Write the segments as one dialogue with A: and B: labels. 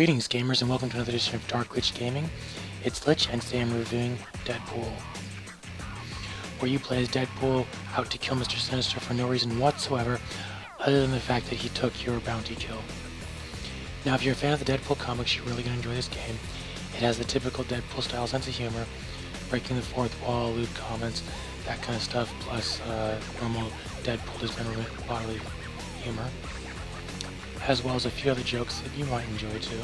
A: Greetings gamers and welcome to another edition of Dark Litch Gaming. It's Litch and today I'm reviewing Deadpool, where you play as Deadpool out to kill Mr. Sinister for no reason whatsoever other than the fact that he took your bounty kill. Now if you're a fan of the Deadpool comics, you're really going to enjoy this game. It has the typical Deadpool style sense of humor, breaking the fourth wall, lewd comments, that kind of stuff, plus normal Deadpool dismemberment bodily humor, as well as a few other jokes that you might enjoy too.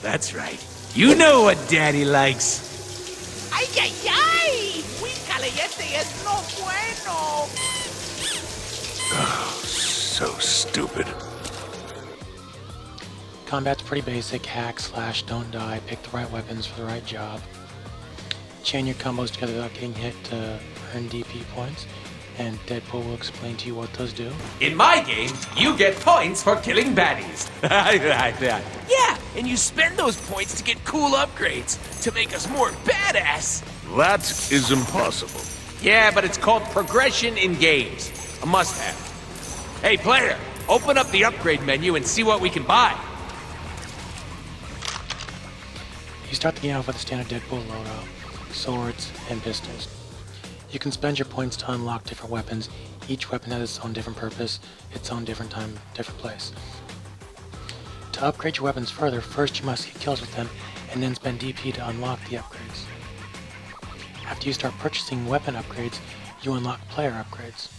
B: That's right. You know what Daddy likes.
C: ¡Ay, ay, ay! ¡Muy caliente es no bueno!
B: Oh, so stupid.
A: Combat's pretty basic: hack, slash, don't die, pick the right weapons for the right job. Chain your combos together without getting hit to earn DP points, and Deadpool will explain to you what those do.
B: In my game, you get points for killing baddies. Yeah, and you spend those points to get cool upgrades to make us more badass.
D: That is impossible.
B: Yeah, but it's called progression in games. A must-have. Hey, player, open up the upgrade menu and see what we can buy.
A: You start the game off with a standard Deadpool loadout, swords, and pistols. You can spend your points to unlock different weapons. Each weapon has its own different purpose, its own different time, different place. To upgrade your weapons further, first you must get kills with them, and then spend DP to unlock the upgrades. After you start purchasing weapon upgrades, you unlock player upgrades.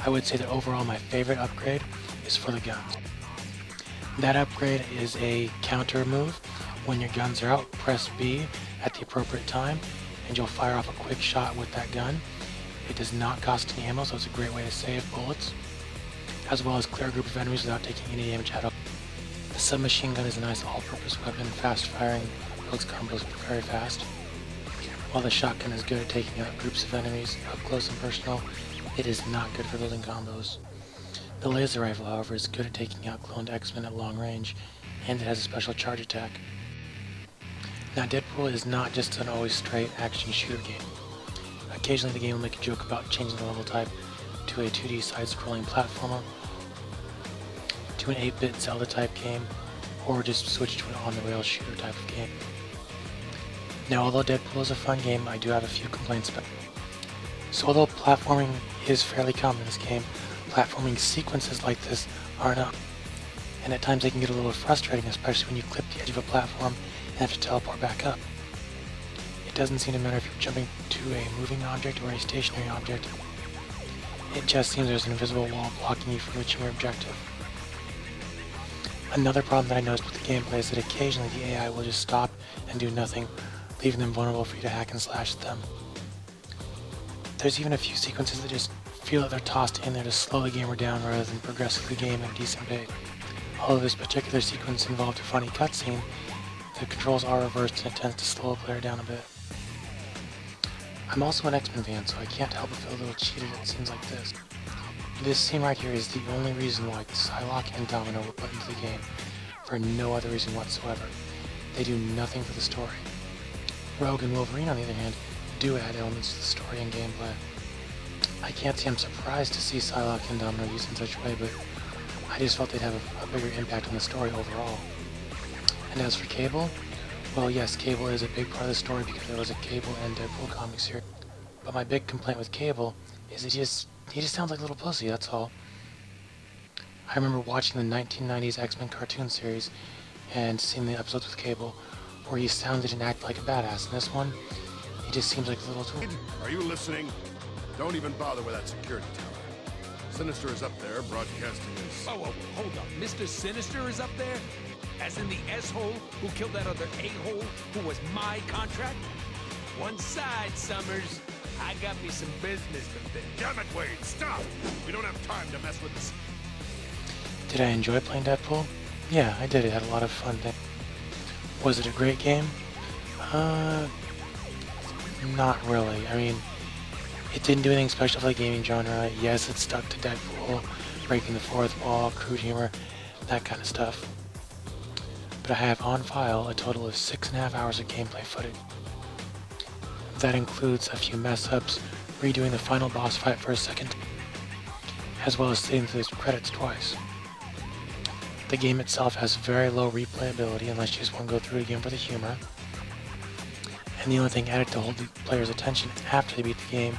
A: I would say that overall my favorite upgrade is for the guns. That upgrade is a counter move. When your guns are out, press B at the appropriate time, and you'll fire off a quick shot with that gun. It does not cost any ammo, so it's a great way to save bullets, as well as clear a group of enemies without taking any damage at all. The submachine gun is a nice all-purpose weapon, fast-firing, builds combos very fast. While the shotgun is good at taking out groups of enemies up close and personal, it is not good for building combos. The laser rifle, however, is good at taking out cloned X-Men at long range, and it has a special charge attack. Now, Deadpool is not just an always straight action shooter game. Occasionally the game will make a joke about changing the level type to a 2D side-scrolling platformer, to an 8-bit Zelda type game, or just switch to an on-the-rails shooter type of game. Now, although Deadpool is a fun game, I do have a few complaints about it. So although platforming is fairly common in this game, platforming sequences like this are not. And at times they can get a little frustrating, especially when you clip the edge of a platform and have to teleport back up. It doesn't seem to matter if you're jumping to a moving object or a stationary object. It just seems there's an invisible wall blocking you from reaching your objective. Another problem that I noticed with the gameplay is that occasionally the AI will just stop and do nothing, leaving them vulnerable for you to hack and slash them. There's even a few sequences that just feel that they're tossed in there to slow the gamer down rather than progress the game at a decent pace. Although this particular sequence involved a funny cutscene, the controls are reversed and it tends to slow a player down a bit. I'm also an X-Men fan, so I can't help but feel a little cheated at scenes like this. This scene right here is the only reason why Psylocke and Domino were put into the game, for no other reason whatsoever. They do nothing for the story. Rogue and Wolverine, on the other hand, do add elements to the story and gameplay. I can't say I'm surprised to see Psylocke and Domino used in such a way, but I just felt they'd have a bigger impact on the story overall. And as for Cable, well yes, Cable is a big part of the story because there was a Cable and Deadpool comics here. But my big complaint with Cable is that he just sounds like a little pussy, that's all. I remember watching the 1990s X-Men cartoon series and seeing the episodes with Cable where he sounded and acted like a badass. In this one, he just seems like a little tool.
D: Are you listening? Don't even bother with that security tower. Sinister is up there broadcasting his...
E: Oh, hold on. Mr. Sinister is up there? As in the S-hole who killed that other A-hole who was my contract? One side, Summers. I got me some business to finish.
D: Damn it, Wade, stop! We don't have time to mess with this.
A: Did I enjoy playing Deadpool? Yeah, I did. It had a lot of fun things. Was it a great game? Not really. I mean, it didn't do anything special for the gaming genre. Yes, it stuck to Deadpool, breaking the fourth wall, crude humor, that kind of stuff. But I have on file a total of 6.5 hours of gameplay footage. That includes a few mess-ups, redoing the final boss fight for a second, as well as sitting through the credits twice. The game itself has very low replayability unless you just want to go through it again for the humor. And the only thing added to hold the player's attention after they beat the game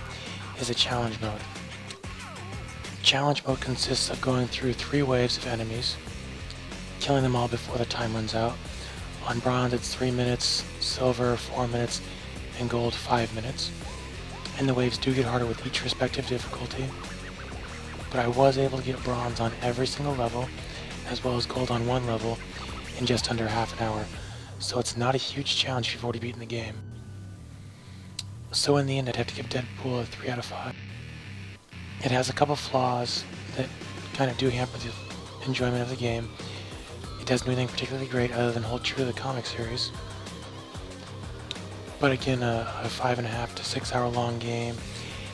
A: is the challenge mode. Challenge mode consists of going through 3 waves of enemies, killing them all before the time runs out. On bronze it's 3 minutes, silver 4 minutes, and gold 5 minutes. And the waves do get harder with each respective difficulty, but I was able to get bronze on every single level, as well as gold on 1 level, in just under half an hour, so it's not a huge challenge if you've already beaten the game. So in the end, I'd have to give Deadpool a 3 out of 5. It has a couple flaws that kind of do hamper the enjoyment of the game. It doesn't do anything particularly great other than hold true to the comic series. But again, a 5.5 to 6 hour long game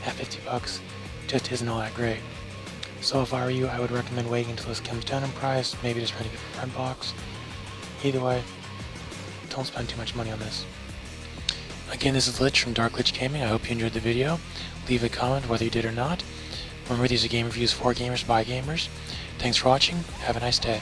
A: at $50 just isn't all that great. So if I were you, I would recommend waiting until this comes down in price, maybe just renting it from Redbox. Either way, don't spend too much money on this. Again, this is Litch from Dark Litch Gaming. I hope you enjoyed the video. Leave a comment whether you did or not. Remember, these are game reviews for gamers by gamers. Thanks for watching. Have a nice day.